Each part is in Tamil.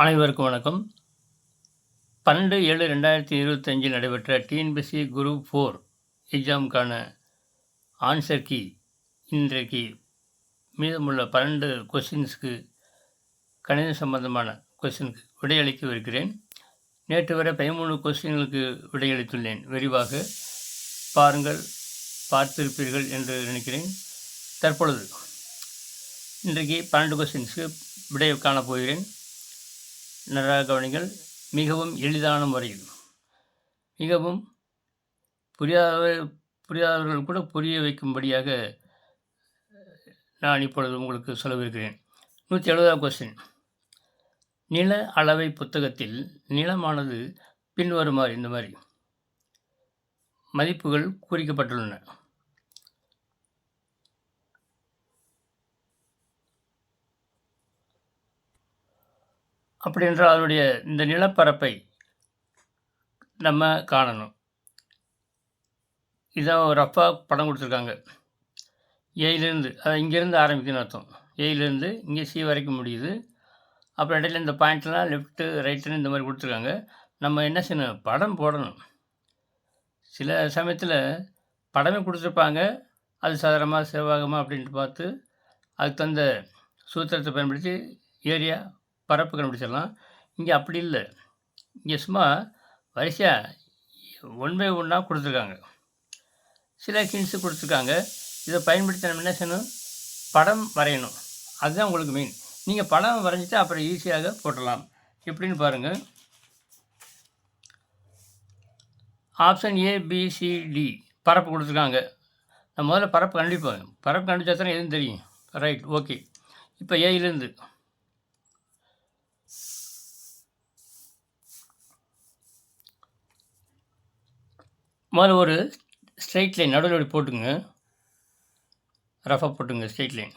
அனைவருக்கும் வணக்கம். 12/7/2025 நடைபெற்ற டிஎன்பிஎஸ்சி குரூப் 4 எக்ஸாமுக்கான ஆன்சர் கீ இன்றைக்கு மீதமுள்ள 12 கொஸ்டின்ஸ்க்கு கணிதம் சம்பந்தமான கொஸ்டினுக்கு விடையளிக்கவிருக்கிறேன். நேற்று வரை 13 கொஸ்டின்களுக்கு விடையளித்துள்ளேன். விரிவாக பாருங்கள், பார்த்திருப்பீர்கள் என்று நினைக்கிறேன். தற்பொழுது இன்றைக்கு 12 கொஸ்டின்ஸ்க்கு விடை காணப்போகிறேன். நன்றாக கவனிங்கள். மிகவும் எளிதான முறையில், மிகவும் புரியாதவர்கள் கூட புரிய வைக்கும்படியாக நான் இப்பொழுது உங்களுக்கு சொல்லவிருக்கிறேன். 170வது கொஸ்டின். நில அளவை புத்தகத்தில் நிலமானது பின்வருமாறு இந்த மாதிரி மதிப்புகள் குறிக்கப்பட்டுள்ளன. அப்படி என்றால் அதனுடைய இந்த நிலப்பரப்பை நம்ம காணணும். இதான் ரஃபாக படம் கொடுத்துருக்காங்க. ஏயிலேருந்து, அதை இங்கேருந்து ஆரம்பிக்கணும்னு அர்த்தம். ஏயிலேருந்து இங்கே சி வரைக்கும் முடியுது. அப்புறம் இடையில இந்த பாயிண்ட்லாம் லெஃப்ட்டு ரைட்டுன்னு இந்த மாதிரி கொடுத்துருக்காங்க. நம்ம என்ன செய்யணும், படம் போடணும். சில சமயத்தில் படமே கொடுத்துருப்பாங்க, அது சாதாரணமாக செவ்வாகமாக அப்படின்ட்டு பார்த்து அதுக்கு தகுந்த சூத்திரத்தை பயன்படுத்தி ஏரியா பரப்பு கண்டுபிடிச்சிடலாம். இங்கே அப்படி இல்லை. இங்கே சும்மா வரிசையாக 1 by 1 கொடுத்துருக்காங்க. சில ஹிண்ட்ஸு கொடுத்துருக்காங்க. இதை பயன்படுத்தி நம்ம என்ன செய்யணும், படம் வரையணும். அதுதான் உங்களுக்கு மெயின். நீங்கள் படம் வரைஞ்சிட்டு அப்புறம் ஈஸியாக போட்டலாம். எப்படின்னு பாருங்கள். ஆப்ஷன் ஏபிசிடி பரப்பு கொடுத்துருக்காங்க. நான் முதல்ல பரப்பு கண்டுபிடிப்பேன். பரப்பு கண்டுபிடிச்சா தானே எதுவும் தெரியும். Right, okay. இப்போ ஏயிலேருந்து முதல்ல ஒரு ஸ்ட்ரைட் லைன் நடுவில் அப்படி போட்டுங்க, ரஃபாக போட்டுங்க ஸ்ட்ரைட் லைன்.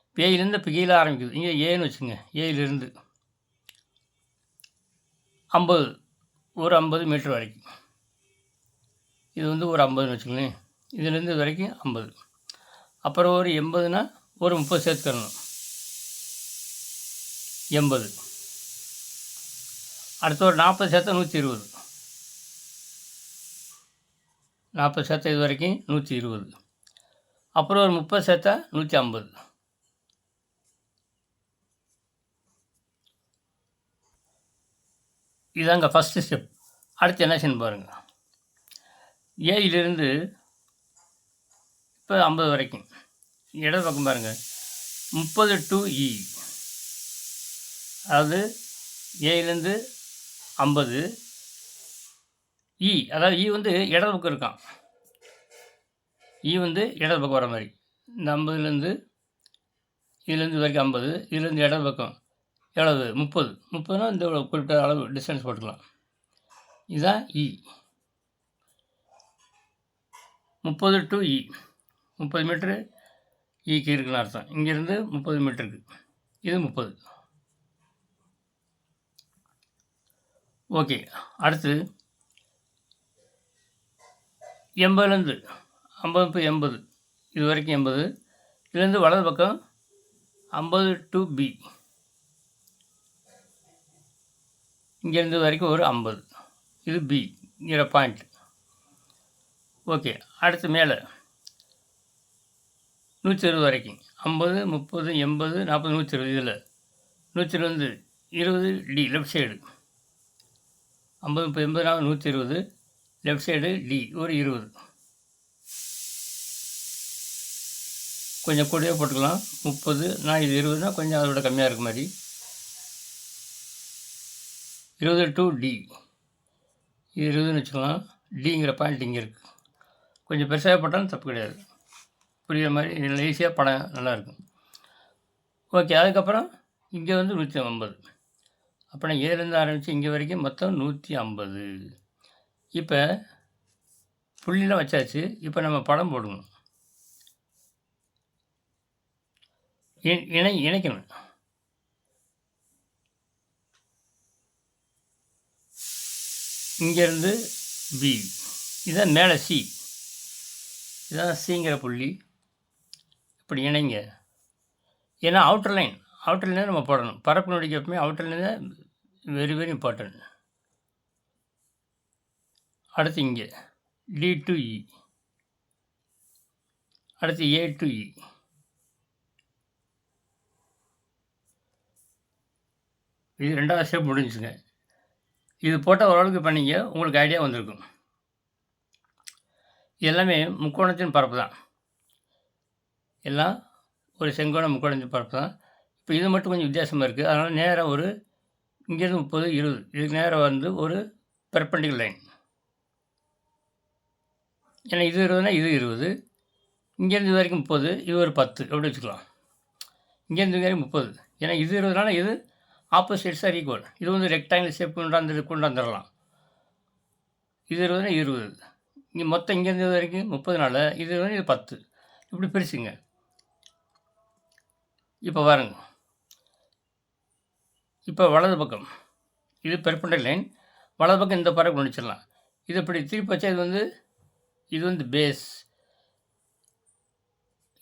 இப்போ ஏயிலேருந்து இப்போ கீழே ஆரம்பிக்குது. இங்கே ஏன்னு வச்சுங்க. ஏயிலேருந்து 50, ஒரு 50 மீட்டர் வரைக்கும். இது வந்து ஒரு 50ன்னு வச்சுங்களேன். இதுலேருந்து இது வரைக்கும் 50. அப்புறம் ஒரு 80னா ஒரு 30 சேர்த்துக்கணும். 80. அடுத்து ஒரு 40 சேர்த்தா 120. 40 சேர்த்தா இது வரைக்கும் 120. அப்புறம் ஒரு 30 சேர்த்தா 150. இதாங்க ஃபஸ்ட்டு ஸ்டெப். அடுத்து என்ன செய்யணும் பாருங்கள். ஏயிலிருந்து இப்போ 50 வரைக்கும் இடது பக்கம் பாருங்கள். 30 to E, அதாவது ஏயிலேருந்து 50 இ, அதாவது இ வந்து இடது பக்கம் இருக்கான். இ வந்து இடது பக்கம் வர மாதிரி. இந்த 50லேருந்து இதுலேருந்து வரைக்கும் 50, இதுலேருந்து இடது பக்கம் எவ்வளவு 30. 30னா இந்த குறிப்பிட்ட அளவு டிஸ்டன்ஸ் போட்டுக்கலாம். இதுதான் இ. 30 to E, 30 மீட்ரு ஈக்கு இருக்குன்னு அர்த்தம். இங்கேருந்து 30 மீட்டருக்கு இது 30. ஓகே. அடுத்து 80லேருந்து 50 to 80, இது வரைக்கும் 80. இதுலேருந்து வலது பக்கம் 50 to B, இங்கேருந்து வரைக்கும் ஒரு 50. இது பி இங்கிற பாயிண்ட். ஓகே. அடுத்து மேலே 120 வரைக்கும் 50, 30, 80, 40, 120. இதில் 120 20 D left side. 50, 30, 80, 120 left side D ஒரு 20. கொஞ்சம் கூடவே போட்டுக்கலாம். 30, நான் இது 20னா கொஞ்சம் அதோட கம்மியாக இருக்க மாதிரி. 20 to டி, இது 20ன்னு வச்சுக்கலாம். டிங்கிற பாயிண்ட் இங்கே இருக்குது. கொஞ்சம் பெருசாக போட்டாலும் தப்பு கிடையாது. புரிகிற மாதிரி இதில் ஈஸியாக படம் நல்லாயிருக்கும். ஓகே. அதுக்கப்புறம் இங்கே வந்து 150. அப்புறம் ஏலேருந்து ஆரம்பித்து இங்கே வரைக்கும் மொத்தம் 150. இப்போ புள்ளிலாம் வச்சாச்சு. இப்போ நம்ம படம் போடணும். இணைக்கணும். இங்கேருந்து பி, இதான் மேலே சி, இதான் சிங்கிற புள்ளி. இப்படி இணைங்க. ஏன்னா அவுட்டர் லைன் அவுட்டர் லைன் நம்ம போடணும். பரப்பு நோடிக்கு எப்பவுமே அவுட்டர் லைன் தான் வெரி வெரி இம்பார்ட்டன்ட். அடுத்து இங்கே டி டு இ, அடுத்து ஏ டு இ. இது 2வது ஸ்டெப் முடிஞ்சுங்க. இது போட்டால் ஓரளவுக்கு பண்ணிங்க, உங்களுக்கு ஐடியா வந்திருக்கும். எல்லாமே முக்கோணத்தின் பரப்பு தான். எல்லாம் ஒரு செங்கோண முக்கோணத்தின் பரப்பு தான். இப்போ இது மட்டும் கொஞ்சம் வித்தியாசமாக இருக்குது. அதனால் நேராக ஒரு இங்கேருந்து 30, 20 இதுக்கு நேராக வந்து ஒரு பெர்பெண்டிகுலர் லைன். ஏன்னா இது 20னா இது 20, இங்கேருந்து இது வரைக்கும் 30, இது ஒரு 10 அப்படி வச்சுக்கலாம். இங்கேருந்து இது வரைக்கும் 30, ஏன்னா இது 20னால இது ஆப்போசிட்ஸ் ஆர் ஈக்குவல். இது வந்து ரெக்டாங்கிள் ஷேப் கொண்டாந்துடலாம். இது 20னா 20, இங்கே மொத்தம் இங்கேருந்து இது வரைக்கும் 30னால இது வந்து இது 10 இப்படி பிரிச்சுங்க. இப்போ பாருங்க, இப்போ வலது பக்கம் இது பெர்பெண்டிகுலர் லைன், வலது பக்கம் இந்த பரப்பு முடிச்சிடலாம். இது இப்படி திருப்பி வச்சா இது வந்து base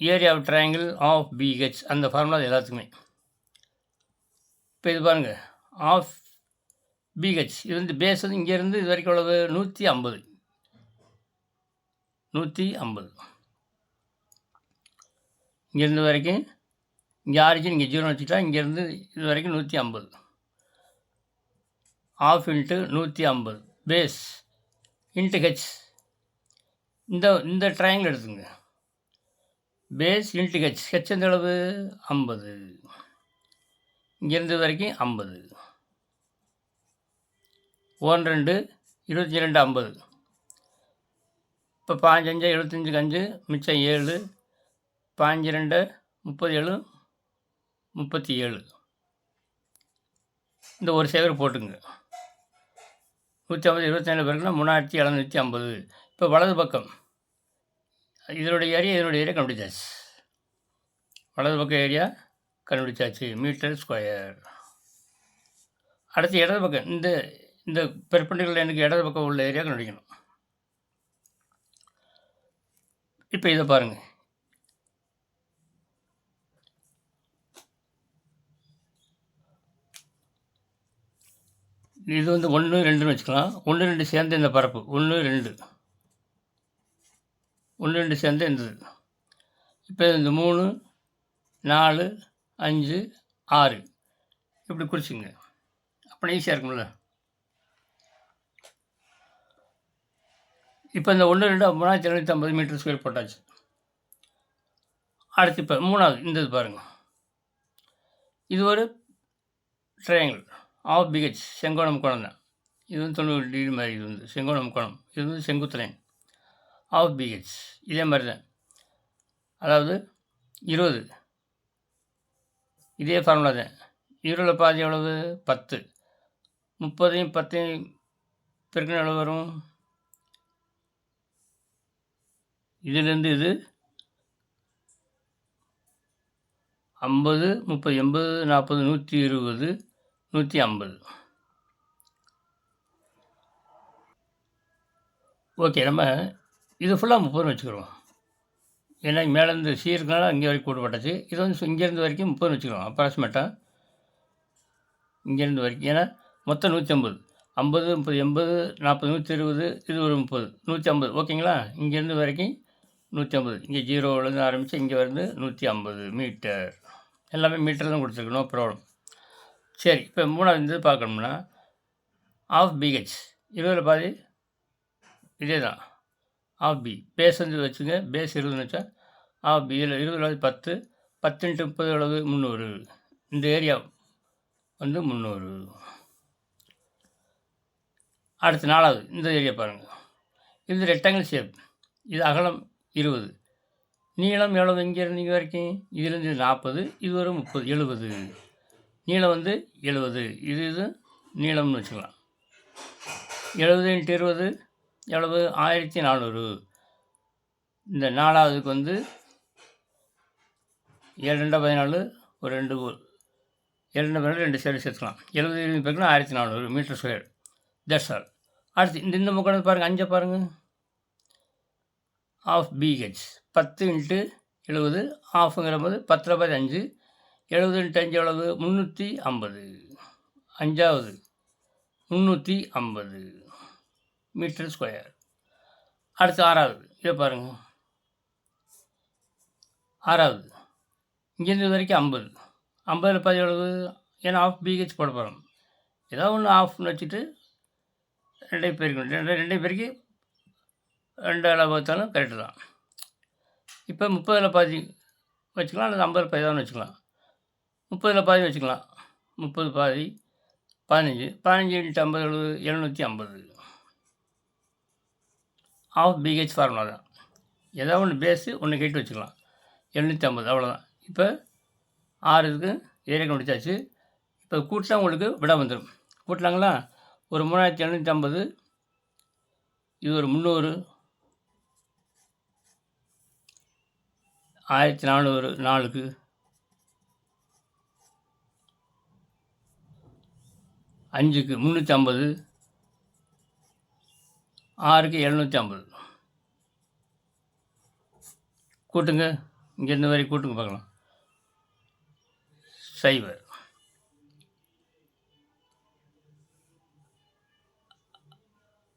area of triangle of BH, அந்த ஃபார்முலா எல்லாத்துக்குமே. இப்போ இது பாருங்கள், ஆஃப் பிஹெச் இது வந்து பேஸ் வந்து இங்கேருந்து இது வரைக்கும் எவ்வளவு 150, 150 இங்கேருந்து வரைக்கும். இங்கே ஆரிஜின் இங்கே 0 வச்சுக்கலாம். இங்கேருந்து இது வரைக்கும் 150, half into 150 base into h. இந்த ட்ரையாங்கிள் எடுத்துங்க, பேஸ் இன்ட்டு ஹெச். ஹெச் எந்த அளவு 50, இங்கேருந்து வரைக்கும் 50, 1 2 22 50. இப்போ 5 5 75 5 மிச்சம் 7, 5 2 37 37. இந்த ஒரு சேவர் போட்டுங்க. 150 24 பேருக்குன்னா 3750. இப்போ வலது பக்கம் இதனுடைய ஏரியா கண்டுபிடிச்சாச்சு. வலது பக்கம் ஏரியா கண்டுபிடிச்சாச்சு, மீட்டர் ஸ்கொயர். அடுத்து இடது பக்கம் இந்த பெர்பெண்டிகுலர் லைனுக்கு இடது பக்கம் உள்ள ஏரியா கண்டுபிடிக்கணும். இப்போ இதை பாருங்கள், இது வந்து 1 2ன்னு வச்சுக்கலாம். 1 2 சேர்ந்து இந்த பரப்பு 1 2 1 2 சேர்ந்து இருந்தது. இப்போ இந்த 3 4 5 6 இப்படி குறிச்சிங்க. அப்போ ஈஸியாக இருக்கும்ல. இப்போ இந்த 1 2 3750 மீட்டர் ஸ்கொயர் போட்டாச்சு. அடுத்து இப்போ 3வது இந்த இது பாருங்கள், இது ஒரு ட்ரையாங்கிள் ஆஃப் பிஹெச், செங்கோண முக்கோணம் தான். இது வந்து 90 டிகிரி மாதிரி, இது வந்து செங்கோண முக்கோணம், இது வந்து செங்குத்து லைன் ஆஃப் பிஹெச். இதே மாதிரி தான், அதாவது 20 இதே ஃபார்முலா தான். 20 பாதி எவ்வளவு 10, 30 10 பெருக்கணும் எவ்வளோ வரும். இதிலேருந்து இது 50 30 80 40 120 150. ஓகே, நம்ம இது ஃபுல்லாக 30 வச்சுக்கிறோம். ஏன்னா மேலேருந்து சி இருக்கனால இங்கே வரைக்கும் கூட்டப்பட்டாச்சு. இது வந்து இங்கேருந்து வரைக்கும் 30 வச்சுக்கிறோம் அப்ராக்சிமேட்டாக. இங்கேருந்து வரைக்கும் ஏன்னா மொத்தம் 150, 50 30 80 40 120 இது ஒரு 30 150. ஓகேங்களா, இங்கேருந்து வரைக்கும் 150. இங்கே 0லேருந்து ஆரம்பித்து இங்கே வந்து 150 மீட்டர். எல்லாமே மீட்டர் தான் கொடுத்துருக்கு, நோ ப்ராப்ளம். சரி, இப்போ 3வது பார்க்கணும்னா ஆஃப் பிஹெச் 20 பாதி இதே தான். ஆஃப் பி பேஸ் வந்து வச்சுங்க, பேஸ் 20ன்னு வச்சா ஆஃப் பி இதில் 20 10 10 × 30 எவ்வளவு 300. இந்த ஏரியா வந்து 300. அடுத்து 4வது இந்த ஏரியா பாருங்கள், இது ரெக்டாங்கிள் ஷேப். இது அகலம் 20, நீளம் எவ்வளவு இங்கேருந்து இங்கே வரைக்கும். இதுலேருந்து 40, இது ஒரு 30 70. நீளம் வந்து 70, இது நீளம்னு வச்சுக்கலாம். 70 × 20 எவ்வளவு 1400. இந்த 4வதுக்கு வந்து 7 2 14, ஒரு 2 7 2 14 2 சேர்த்துக்கலாம். 70 20 பேருக்குன்னா 1400 மீட்டர் ஸ்கொயர். That's all. அடுத்து இந்த முக்கோணம் பாருங்கள், 5 பாருங்கள், ஆஃப் பிஹெச் 10 × 70 ஆஃபுங்கிற போது 10 5 70 × 5 எவ்வளவு? 350. அஞ்சாவது 350 மீட்டர் ஸ்கொயர். அடுத்து 6வது, இதை பாருங்கள். 6வது இங்கேருந்து வரைக்கும் 50. 50ல் பாதி எவ்வளவு? ஏன்னா ஆஃப் பிஹெச் போட போகிறோம். ஏதாவது ஒன்று ஆஃப்னு வச்சுட்டு 2 பெருக்கணும். 2 பெருக்கி 2 பார்த்தாலும் கரெக்டு தான். இப்போ 30ல் பாதி வச்சுக்கலாம், அல்லது 50ல் பாதி தான் வச்சுக்கலாம். 30ல் பாதி வச்சுக்கலாம். 30 பாதி 15. 15 × 50 750. ஆஃப் பிஹெச் ஃபார்முலா தான். ஏதாவது ஒன்று பேஸு ஒன்று கேட்டு வச்சுக்கலாம். 750 அவ்வளோதான். இப்போ 6க்கு ஏரியா கண்டுபிடிச்சாச்சு. இப்போ கூட்டினா உங்களுக்கு விட வந்துடும். கூட்டலாங்களா? ஒரு 3750, இது ஒரு 300, 1400, 4க்கு 5க்கு 350, 6க்கு 750. கூட்டுங்க, இங்கேருந்து வரை கூட்டுங்க பார்க்கலாம். 0.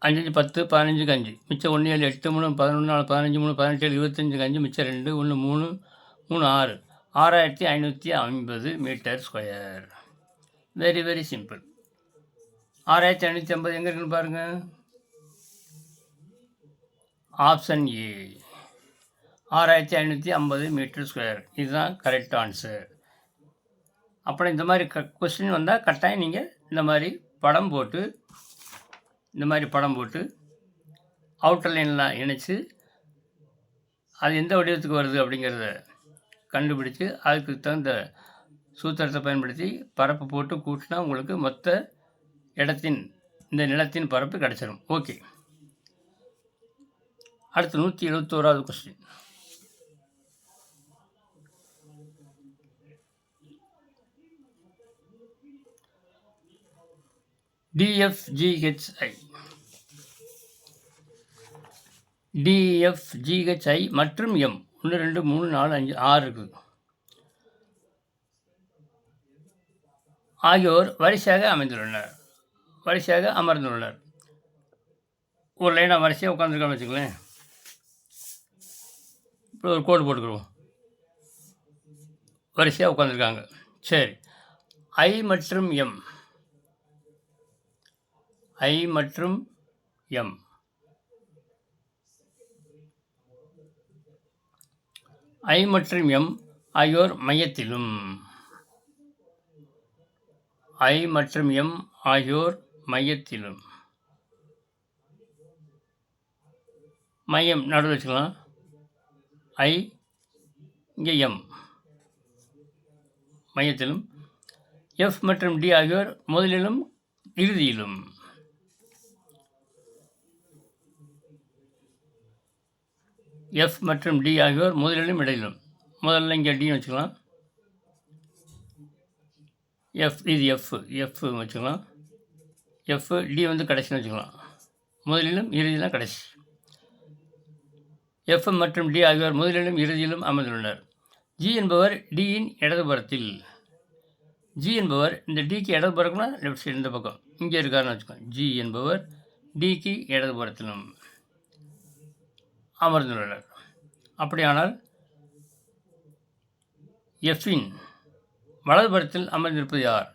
5 × 10 15க்கு 5 மிச்சம் 1 7 8 3 11 4 15 3 17 25க்கு 5 மிச்சம் 2 1 3 3 6 6550 metre square. Very very simple. 6550 எங்கே இருக்குன்னு பாருங்கள். Option A 6550 metre square. இதுதான் கரெக்ட் ஆன்சர். அப்புறம் இந்த மாதிரி கொஸ்டின் வந்தால் கட்டாயம் நீங்கள் இந்த மாதிரி படம் போட்டு அவுட்டர் லைன்லாம் இணைச்சி அது எந்த வடிவத்துக்கு வருது அப்படிங்கிறத கண்டுபிடிச்சி அதுக்கு தகுந்த சூத்திரத்தை பயன்படுத்தி பரப்பு போட்டு கூட்டினா உங்களுக்கு மொத்த இந்த நிலத்தின் பரப்பு கிடச்சிடும். ஓகே, அடுத்து 171வது கொஸ்டின். DFGHI மற்றும் M 1 2 3 4 5 6 இருக்குது. ஆகியோர் வரிசையாக அமர்ந்துள்ளனர். ஒரு லைனாக வரிசையாக உட்காந்துருக்கான்னு வச்சுக்கலேன். இப்போ ஒரு கோடு போட்டுக்கிறோம். வரிசையாக உட்காந்துருக்காங்க. சரி, I மற்றும் M I மற்றும் M ஆகியோர் மையத்திலும் மையம் நடுவில் வச்சுக்கலாம். I இங்கே M மையத்திலும். F மற்றும் D ஆகியோர் முதலிலும் இறுதியிலும். F மற்றும் D ஆகியோர் முதலிலும் இடையிலும். முதல்ல இங்கே D வச்சுக்கலாம். F இது F வச்சுக்கலாம். F D வந்து கடைசின்னு வச்சுக்கலாம். முதலிலும் இறுதியிலும் கடைசி. F மற்றும் D ஆகியோர் முதலிலும் இறுதியிலும் அமர்ந்துள்ளனர். G என்பவர் Dயின் இடதுபுறத்தில். G என்பவர் இந்த Dக்கு இடதுபுறம்னா லெஃப்ட் சைடு இந்த பக்கம் இங்கே இருக்காருன்னு வச்சுக்கோங்க. G என்பவர் Dக்கு இடதுபுறத்திலும் அமர்ந்துள்ளனர். அப்படியானால் Fஇன் வலதுபுறத்தில் அமர்ந்திருப்பது யார்?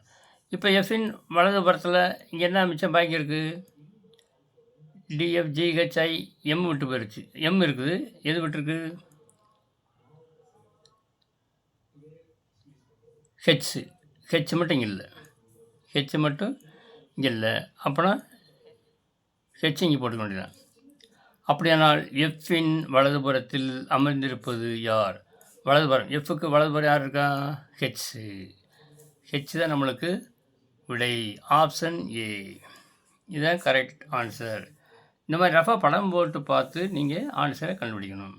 இப்போ Fஇன் வலதுபுறத்தில் இங்கே என்ன மிச்சம் பாக்கி இருக்குது? DFGHI M விட்டு போயிடுச்சு. M இருக்குது. எது விட்டுருக்கு? ஹெச் மட்டும் இங்கே இல்லை. ஹெச் மட்டும் இங்கே இல்லை. அப்போனா ஹெச் இங்கே போட்டுக்க வேண்டியதான். அப்படியானால் Fஇன் வலதுபுறத்தில் அமர்ந்திருப்பது யார்? வலதுபுறம். Fக்கு வலதுபுறம் யார் இருக்கா? ஹெச் தான் நம்மளுக்கு விடை. ஆப்ஷன் ஏ இதுதான் கரெக்ட் ஆன்சர். இந்த மாதிரி ரஃபாக படம் போட்டு பார்த்து நீங்கள் ஆன்சரை கண்டுபிடிக்கணும்.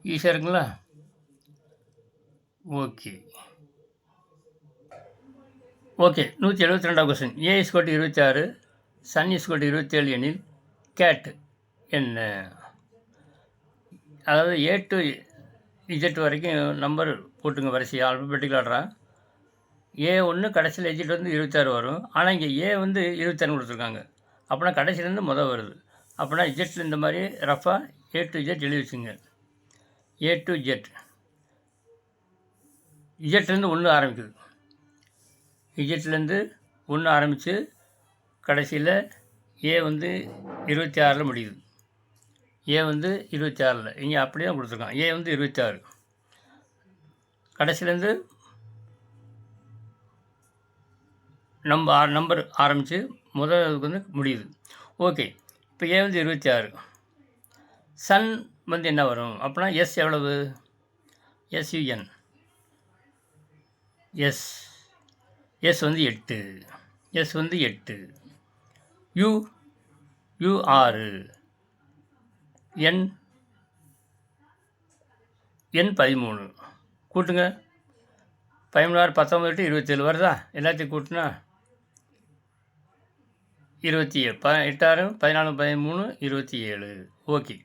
ஈஸியாக இருக்குங்களா? ஓகே 172வது கொஸ்டின். A = 26, Sun = 27 எனில் கேட் என்ன? அதாவது A to Z வரைக்கும் நம்பர் போட்டுங்க வரிசையாக ஆல்ஃபபெட்டிக்கல் ஆர்டராக. A1 கடைசியில் எஜிட் வந்து 26 வரும். ஆனால் இங்கே A வந்து 26 கொடுத்துருக்காங்க. அப்படின்னா கடைசியிலேருந்து வருது. அப்படின்னா இஜெட்டில் இந்த மாதிரி ரஃபாக A to Z எழுதி வச்சுங்க. A to Z. இஜெட்லேருந்து 1 ஆரம்பிக்குது. இஜெட்லேருந்து 1 ஆரம்பித்து கடைசியில் A வந்து 26 முடியுது. A வந்து 26 இங்கே அப்படி தான் கொடுத்துருக்கான். A வந்து 26 கடைசியிலேருந்து நம்பர் ஆரம்பித்து முதலுக்கு வந்து முடியுது. ஓகே, இப்போ A வந்து 26. சன் வந்து என்ன வரும் அப்படின்னா எஸ் எவ்வளவு? SUN. எஸ் வந்து 8. எஸ் வந்து 8. U 6. N 13. கூட்டுங்க. 16, 19, 27 வருதா? எல்லாத்தையும் கூட்டினா 27. 8, 14, 13, 27. ஓகே.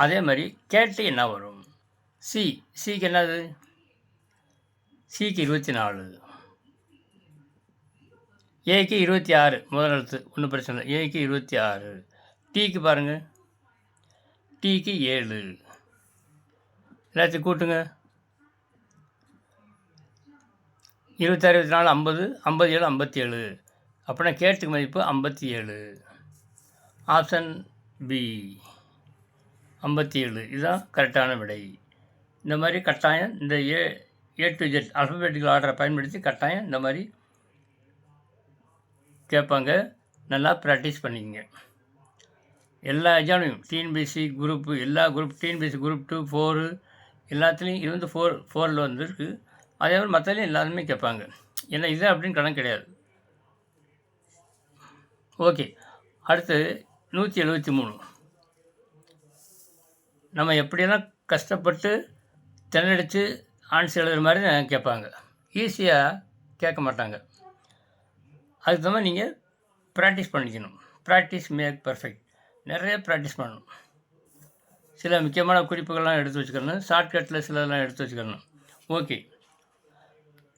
அதே மாதிரி கேட்டு என்ன வரும்? சிக்கு என்னது? சிக்கு 24. ஏக்கு 26 முதல் எழுத்து, ஒன்றும் பிரச்சனை இல்லை. ஏக்கு 26. டீக்கு பாருங்கள், டீக்கு 7. எல்லாத்தையும் கூட்டுங்க. 26, 24, 50, 57, 57. அப்படின்னா கேட்டுக்கு மதிப்பு 57. Option B 57. இதுதான் கரெக்டான விடை. இந்த மாதிரி கட்டாயம் இந்த A to Z ஆல்ஃபபெட்டிக்கல் ஆர்டரை பயன்படுத்தி கட்டாயம் இந்த மாதிரி கேட்பாங்க. நல்லா ப்ராக்டிஸ் பண்ணிக்கங்க. எல்லா எக்ஸாம்லையும் டிஎன்பிஎஸ்சி குரூப்பு, எல்லா குரூப், டிஎன்பிஎஸ்சி குரூப் 2, 4 எல்லாத்துலேயும் இது வந்து 4ல் வந்துருக்கு. அதே மாதிரி மற்றதுலையும் எல்லாருமே கேட்பாங்க. ஏன்னா இது அப்படின்னு கணக்கு கிடையாது. ஓகே, அடுத்து 173. நம்ம எப்படியெல்லாம் கஷ்டப்பட்டு திணறடிச்சு ஆன்சர் எழுதுகிற மாதிரி தான் கேட்பாங்க. ஈஸியாக கேட்க மாட்டாங்க. அதுக்கு தகுந்த மாதிரி நீங்கள் ப்ராக்டிஸ் பண்ணிக்கணும். Practice make perfect. நிறைய ப்ராக்டிஸ் பண்ணணும். சில முக்கியமான குறிப்புகள்லாம் எடுத்து வச்சுக்கணும். ஷார்ட்கட்டில் சிலதெல்லாம் எடுத்து வச்சுக்கணும். ஓகே,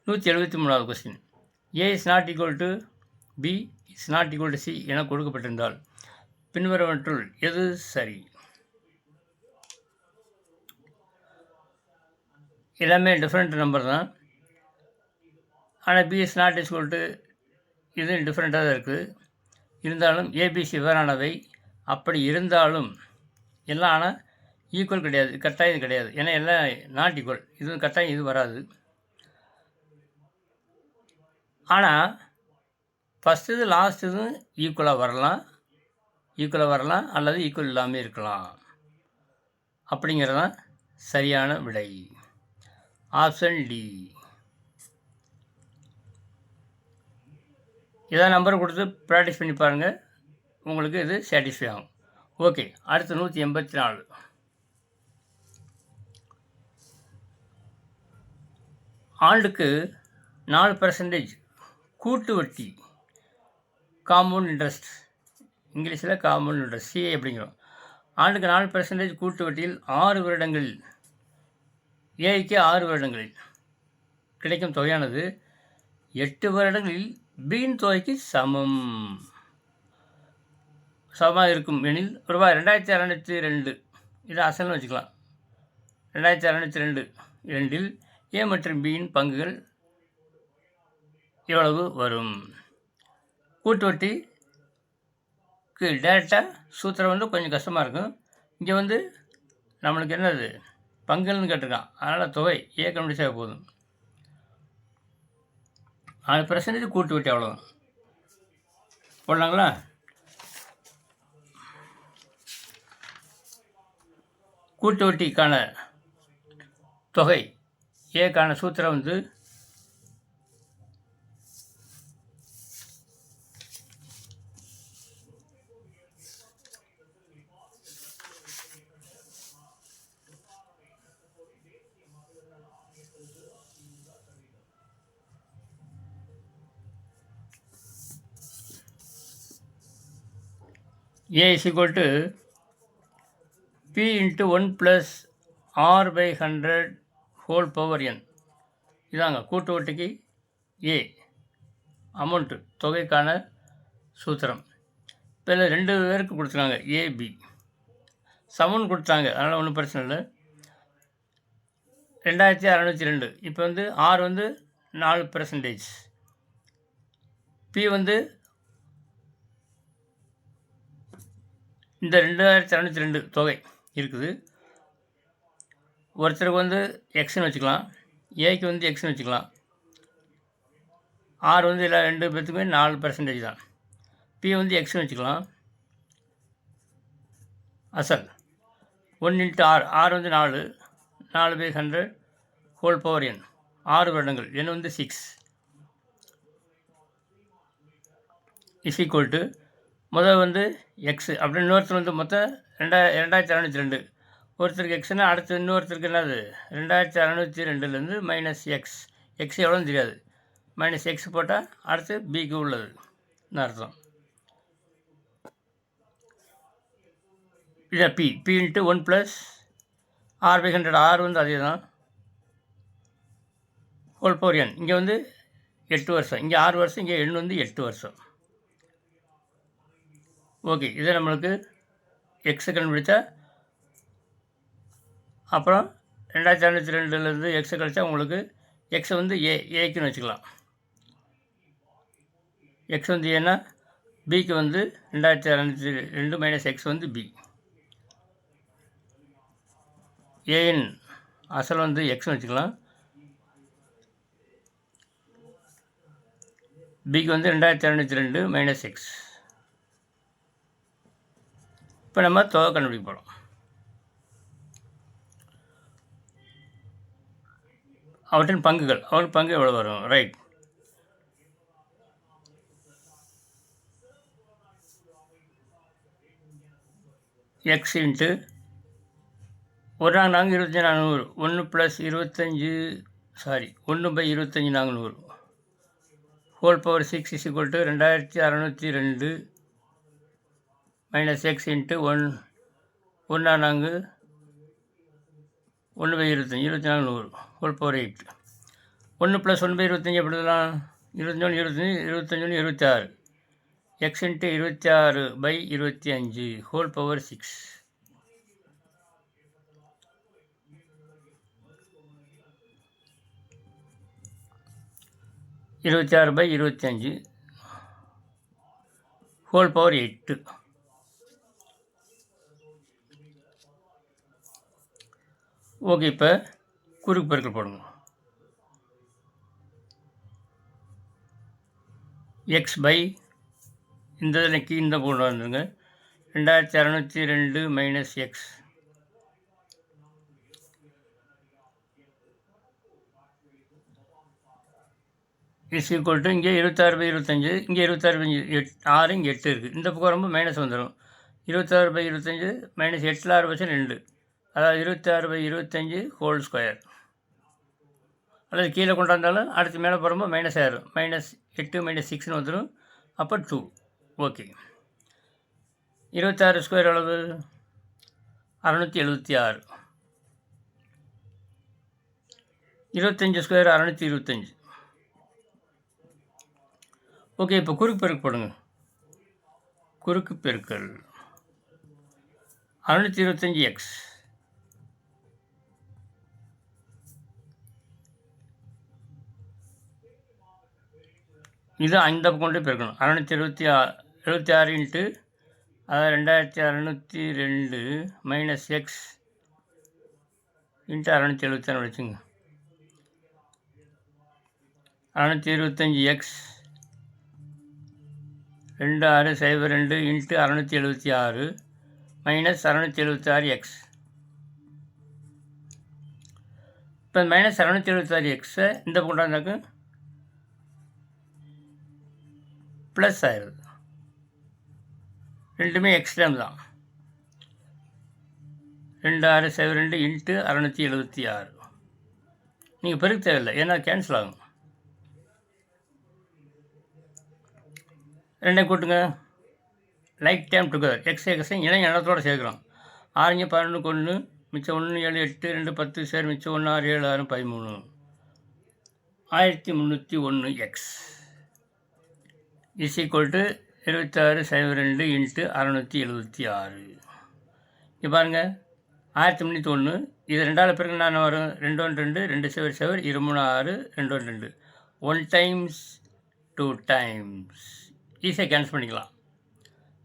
173வது question. A is not equal to B is not equal to C என கொடுக்கப்பட்டிருந்தால் பின்வருவற்றுள் எது சரி? எல்லாமே டிஃப்ரெண்ட் நம்பர் தான். ஆனால் B is not equal to இது டிஃப்ரெண்ட்டாக தான் இருக்குது. இருந்தாலும் ஏபிசி வேறானவை. அப்படி இருந்தாலும் எல்லாம் ஆனால் ஈக்குவல் கிடையாது, கட்டாயம் கிடையாது. ஏன்னா எல்லாம் நாட் ஈக்குவல். இது கட்டாயம் இது வராது. ஆனால் ஃபஸ்ட்டு இது லாஸ்ட் இதுவும் ஈக்குவலாக வரலாம் அல்லது ஈக்குவல் இல்லாமல் இருக்கலாம். அப்படிங்கிறது தான் சரியான விடை. Option D. ஏதாவது நம்பர் கொடுத்து ப்ராக்டிஸ் பண்ணி பாருங்கள், உங்களுக்கு இது சாட்டிஸ்ஃபை ஆகும். ஓகே, அடுத்து 184. ஆண்டுக்கு 4% கூட்டு வட்டி, காம்பவுண்ட் இன்ட்ரெஸ்ட், இங்கிலீஷில் காம்பவுண்ட் இன்ட்ரெஸ்ட், சிஏ அப்படிங்கிறோம். ஆண்டுக்கு 4% கூட்டு வட்டியில் 6 வருடங்களில், ஏக்கு 6 வருடங்களில் கிடைக்கும் தொகையானது 8 வருடங்களில் பின் தொகைக்கு சமமாக இருக்கும் எனில் ரூபாய் 2602, இதை அசல்னு வச்சுக்கலாம். 2602 ஏ மற்றும் பியின் பங்குகள் எவ்வளவு வரும்? கூட்டு வட்டிக்கு டேரெக்டாக சூத்திரம் வந்து கொஞ்சம் கஷ்டமாக இருக்கும். இங்கே வந்து நம்மளுக்கு என்னது பங்குகள்னு கேட்டிருக்கான். அதனால் தொகை ஏ கண்டுபிடிச்சா போதும். 4% கூட்டு வட்டி அவ்வளோதான். போடலாங்களா? கூட்டு வட்டிக்கான தொகை ஏக்கான சூத்திரம் வந்து A is equal to P into 1 plus R by 100 whole power n. இதாங்க கூட்டு வட்டிக்கு ஏ அமௌண்ட்டு தொகைக்கான சூத்திரம். இப்போ இதில் 2 பேருக்கு கொடுத்துருக்காங்க, ஏபி சமன் கொடுத்தாங்க, அதனால் ஒன்றும் பிரச்சனை இல்லை. 2602. இப்போ வந்து ஆர் வந்து 4%, பி வந்து இந்த 2602 தொகை இருக்குது. ஒருத்தருக்கு வந்து எக்ஸ்ன்னு வச்சுக்கலாம், ஏக்கு வந்து எக்ஸ்ன்னு வச்சுக்கலாம். ஆர் வந்து எல்லா 2 பேர்த்துக்குமே 4% தான். பி வந்து எக்ஸ்ன்னு வச்சுக்கலாம். அசல் 1 × ஆர், ஆர் வந்து 4, 4/100 ஹோல் பவர் n, 6 வருடங்கள், n வந்து 6 இஸ் ஈக்குவல் டு முதல் வந்து எக்ஸு அப்படின்னு இன்னொருத்தர் வந்து மொத்தம் 2602. ஒருத்தருக்கு எக்ஸ்னா அடுத்து இன்னொருத்தருக்கு என்னது 2602 மைனஸ் எக்ஸ். எக்ஸ் எவ்வளோன்னு தெரியாது, மைனஸ் எக்ஸ் போட்டால் அடுத்து பிக்கு உள்ளதுன்னு அர்த்தம். இதை பி இன்ட்டு 1 + r/100. ஆர் வந்து அதே தான் ஹோல் பவர் n. இங்கே வந்து 8 வருஷம், இங்கே 6 வருஷம், இங்கே n வந்து 8 வருஷம். ஓகே, இதை நம்மளுக்கு எக்ஸை கண்டுபிடிச்சா அப்புறம் 2602 எக்ஸை கழிச்சா உங்களுக்கு எக்ஸை வந்து ஏக்குன்னு வச்சுக்கலாம். எக்ஸ் வந்து ஏன்னா பிக்கு வந்து 2602 மைனஸ் எக்ஸ் வந்து பி. ஏன் அசல் வந்து எக்ஸ்னு வச்சுக்கலாம், பிக்கு வந்து 2602 மைனஸ் எக்ஸ். இப்போ நம்ம தொகை கண்டுபிடிக்க போகிறோம். அவற்றின் பங்குகள், பங்கு எவ்வளோ வரும்? Right, X into 1/4 25/400, 1 + 25 1/25/400 whole power 6 is equal to 2602 minus X into 1/4 1/25 2400 whole power 8. 1 + 1/25 எப்படி எழுதலாம்? 21 26 எக்ஸ் இன்ட்டு 26/25 ஹோல் பவர் 6. இருபத்தாறு பை 25 ஹோல் பவர் 8. ஓகே, இப்போ குறுக்கு பெருக்கல் போடுங்க. எக்ஸ் பை இந்த இதில் இந்த போட்டு வந்துருங்க, 2602 minus X is equal to இங்கே 26/25, இங்கே 26/8 6, இங்கே 8 இருக்குது. இந்த பக்கம் ரொம்ப மைனஸ் வந்துடும். 26/25 மைனஸ் 8ல் 6 பர்சன்ட் 2, அதாவது 26/25 ஹோல் ஸ்கொயர். அல்லது கீழே கொண்டாந்தாலும் அடுத்து மேலே போகிறப்போ மைனஸ் ஆயிரும். -8 - 6ன்னு வந்துடும், அப்போ 2. ஓகே, 26 ஸ்கொயர் எவ்வளவு? 676. 25 ஸ்கொயர் 625. ஓகே, இப்போ குறுக்கு பெருக்கு போடுங்க. குறுக்கு பெருக்கல் 625x இது இந்த பக்கம் கொண்டு பெருக்கணும். 676 இன்ட்டு அதாவது 2602 மைனஸ் எக்ஸ் இன்ட்டு 676 வச்சுங்க. 625x 2602 into 676 minus 676x. இப்போ மைனஸ் 676xை இந்த பக்கம் கொண்டாந்தாக்க ப்ளஸ் ஆயிடுது. ரெண்டுமே எக்ஸ் டேம் தான். 2602 இன்ட்டு 676. நீங்கள் பெருக்க தேவையில்லை, ஏன்னா கேன்சல் ஆகும். ரெண்டையும் கூட்டுங்க. லைக் டைம் டுகெதர் எக்ஸ் எக்ஸை இணை எண்ணத்தோடு சேர்க்குறோம். 6 × 11 1, மிச்சம் 1 7 8 2 10 சரி மிச்சம் 1 6 7 6 13 1301 X is equal to 2602 into 676. இங்கே பாருங்கள் 1301 இது 2ஆல் பிறகு நான் வரும் 2 1 2 2 7 7 23 6 2 1 2 1 டைம்ஸ் 2 டைம்ஸ் ஈஸியாக கேன்சல் பண்ணிக்கலாம்.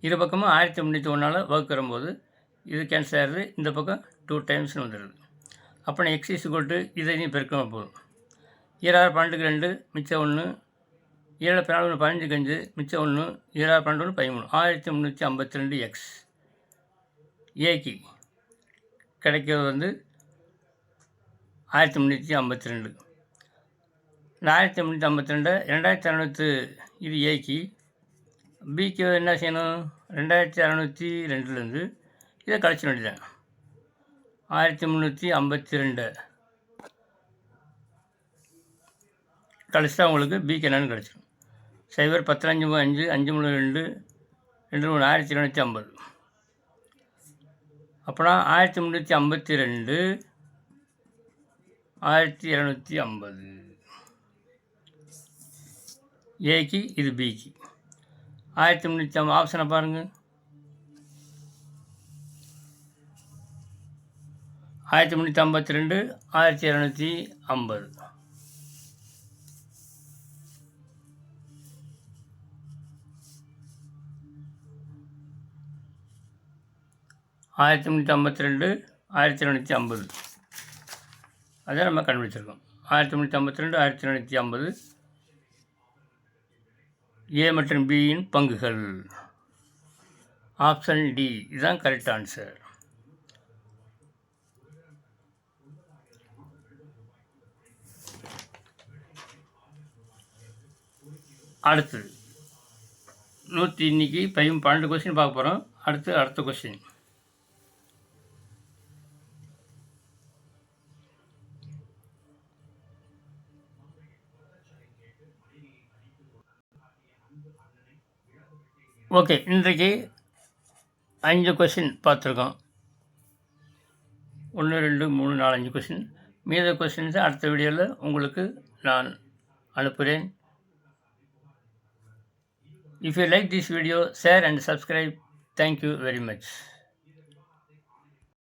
இரு பக்கமும் 1301 வகுக்கிறம் போது இது கேன்சல் ஆகிடுது, இந்த பக்கம் 2 டைம்ஸ்னு வந்துடுது. அப்போ நான் எக்ஸ் இஸ் ஈக்குவல் டு இதையும் பெருக்கணும் போதும். 26 12 2 மிச்சம் 1 7 14 15 5 மிச்சம் 1 26 12 13 1352 எக்ஸ் ஏக்கு கிடைக்கிறது வந்து 1352. இந்த 1352 2600 இது ஏக்கு, பிக்கு என்ன செய்யணும் 2602 இதை கழிச்சிட வேண்டியதான். 1352 கழிச்சா உங்களுக்கு பிக்கு என்னன்னு கிடச்சிடும். 0 10 5 5 5 3 2 2 3 1250. அப்போனா 1352 1250 ஏக்கு இது பிக்கு. 1350 ஆப்ஷனை பாருங்கள். 1352 1250. ஆயிரத்தி 1352 1250 அதை நம்ம கண்டுபிடிச்சிருக்கோம். 1352 1250 ஏ மற்றும் பியின் பங்குகள். ஆப்ஷன் டி இதுதான் கரெக்ட் ஆன்சர். அடுத்து இன்னைக்கு 12 கொஸ்டின் பார்க்க போகிறோம். அடுத்த கொஸ்டின் ஓகே. இன்றைக்கு 5 கொஸ்டின் பார்த்துருக்கோம். 1 2 3 4 5 கொஸ்டின். மீத கொஸ்டின்ஸை அடுத்த வீடியோவில் உங்களுக்கு நான் அனுப்புகிறேன். If you like this video, share and subscribe. Thank you very much.